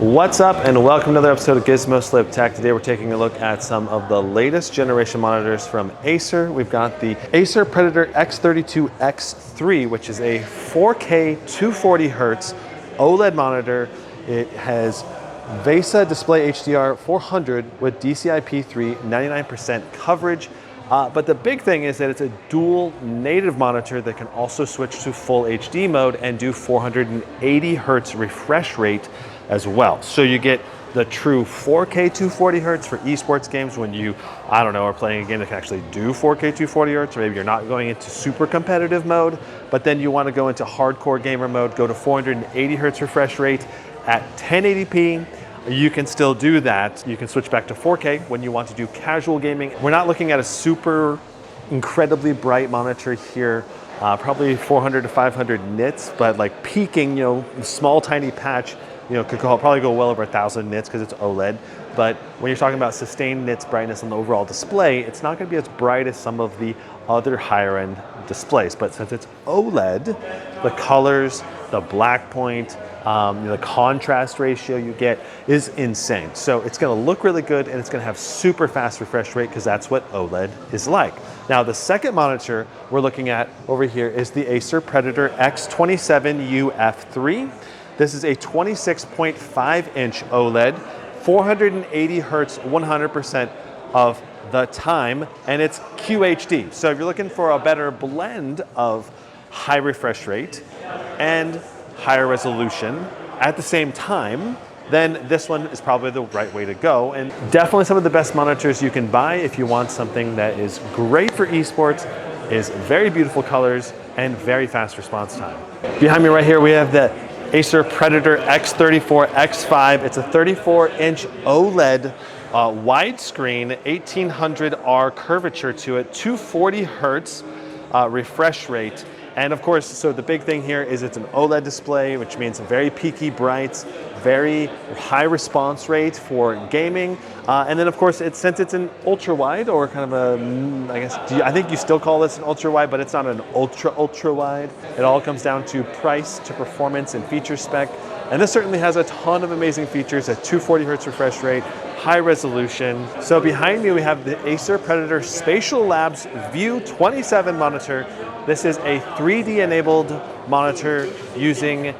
What's up and welcome to another episode of Gizmo Slip Tech. Today we're taking a look at some of the latest generation monitors from Acer. We've got the Acer Predator X32 X3, which is a 4K 240Hz OLED monitor. It has VESA Display HDR 400 with DCI-P3 99% coverage. But the big thing is that it's a dual native monitor that can also switch to full HD mode and do 480 Hz refresh rate as well. So you get the true 4K 240 Hz for esports games when you, are playing a game that can actually do 4K 240 Hz, or maybe you're not going into super competitive mode, but then you want to go into hardcore gamer mode, go to 480 Hz refresh rate at 1080p. You can still do that. You can switch back to 4K when you want to do casual gaming. We're not looking at a super incredibly bright monitor here, probably 400 to 500 nits, but like peaking, small tiny patch, could probably go well over 1,000 nits because it's OLED. But when you're talking about sustained nits brightness on the overall display, it's not going to be as bright as some of the other higher end displays. But since it's OLED, the colors, the black point, the contrast ratio you get is insane. So it's going to look really good and it's going to have super fast refresh rate because that's what OLED is like. Now the second monitor we're looking at over here is the Acer Predator X27U F3. This is a 26.5 inch OLED, 480 Hz 100% of the time, and it's QHD. So if you're looking for a better blend of high refresh rate and higher resolution at the same time, then this one is probably the right way to go. And definitely some of the best monitors you can buy if you want something that is great for esports, is very beautiful colors, and very fast response time. Behind me right here, we have the Acer Predator X34 X5. It's a 34-inch OLED widescreen, 1800R curvature to it, 240 Hz refresh rate. And of course, so the big thing here is it's an OLED display, which means very peaky brights, very high response rate for gaming. And then of course, since it's an ultra wide, or kind of a, I think you still call this an ultra wide, but it's not an ultra wide. It all comes down to price, to performance, and feature spec. And this certainly has a ton of amazing features, a 240 Hz refresh rate, high resolution. So behind me, we have the Acer Predator SpatialLabs View 27 monitor. This is a 3D enabled monitor using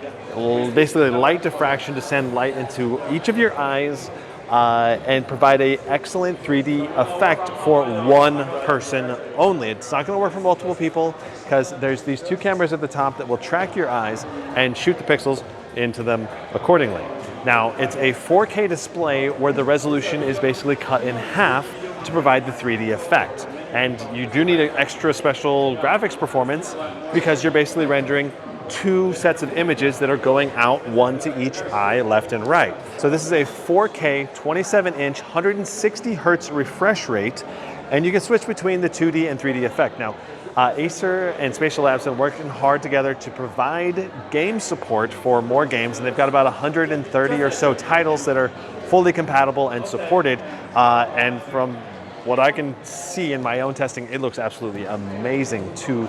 basically light diffraction to send light into each of your eyes and provide an excellent 3D effect for one person only. It's not going to work for multiple people because there's these two cameras at the top that will track your eyes and shoot the pixels into them accordingly. Now, it's a 4K display where the resolution is basically cut in half to provide the 3D effect. And you do need an extra special graphics performance because you're basically rendering two sets of images that are going out, one to each eye, left and right. So this is a 4K 27-inch 160 Hz refresh rate, and you can switch between the 2D and 3D effect. Now, Acer and SpatialLabs have working hard together to provide game support for more games, and they've got about 130 or so titles that are fully compatible and supported. And from what I can see in my own testing, it looks absolutely amazing to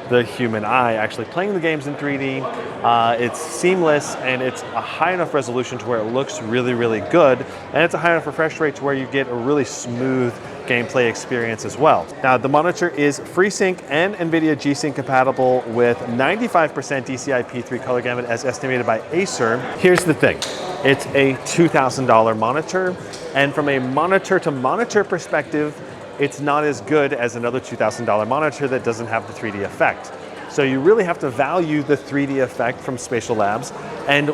the human eye. Actually playing the games in 3D, it's seamless and it's a high enough resolution to where it looks really, really good. And it's a high enough refresh rate to where you get a really smooth gameplay experience as well. Now the monitor is FreeSync and NVIDIA G-Sync compatible with 95% DCI-P3 color gamut as estimated by Acer. Here's the thing, it's a $2,000 monitor, and from a monitor to monitor perspective, it's not as good as another $2,000 monitor that doesn't have the 3D effect. So you really have to value the 3D effect from SpatialLabs and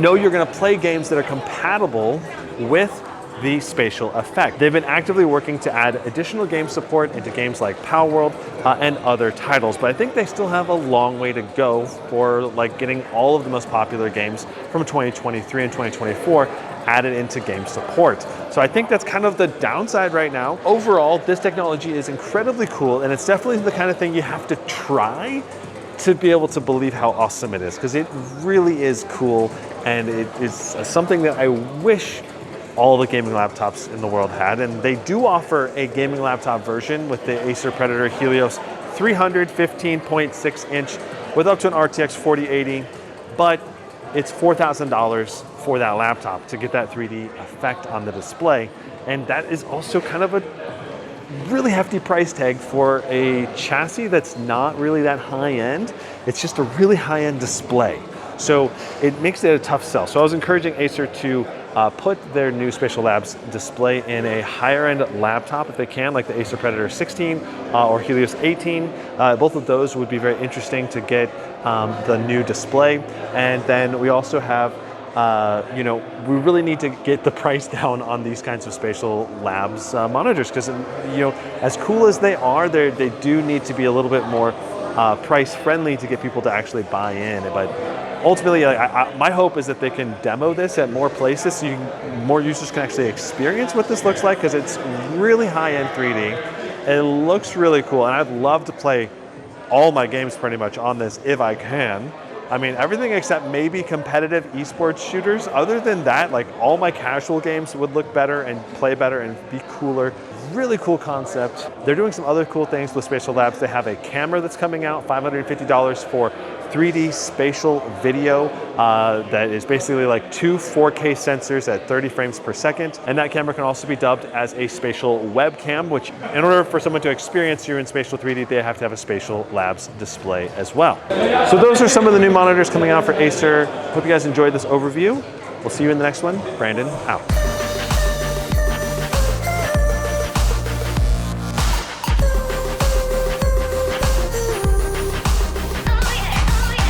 know you're going to play games that are compatible with the spatial effect. They've been actively working to add additional game support into games like Power World and other titles, but I think they still have a long way to go for getting all of the most popular games from 2023 and 2024 added into game support. So I think that's kind of the downside right now. Overall, this technology is incredibly cool, and it's definitely the kind of thing you have to try to be able to believe how awesome it is, because it really is cool, and it is something that I wish all the gaming laptops in the world had. And they do offer a gaming laptop version with the Acer Predator Helios 315.6 inch with up to an RTX 4080, but it's $4,000 for that laptop to get that 3D effect on the display. And that is also kind of a really hefty price tag for a chassis that's not really that high end. It's just a really high end display. So it makes it a tough sell. So I was encouraging Acer to put their new SpatialLabs display in a higher end laptop if they can, like the Acer Predator 16 or Helios 18. Both of those would be very interesting to get the new display. And then we also have, you know, we really need to get the price down on these kinds of SpatialLabs monitors because, you know, as cool as they are, they do need to be a little bit more price friendly to get people to actually buy in. But ultimately, my hope is that they can demo this at more places so more users can actually experience what this looks like, because it's really high-end 3D. It looks really cool, and I'd love to play all my games pretty much on this if I can. I mean, everything except maybe competitive esports shooters. Other than that, like all my casual games would look better and play better and be cooler. Really cool concept. They're doing some other cool things with SpatialLabs. They have a camera that's coming out, $550 for 3D spatial video that is basically like 2 4K sensors at 30 frames per second. And that camera can also be dubbed as a spatial webcam, which in order for someone to experience you in spatial 3D, they have to have a SpatialLabs display as well. So those are some of the new monitors coming out for Acer. Hope you guys enjoyed this overview. We'll see you in the next one. Brandon out.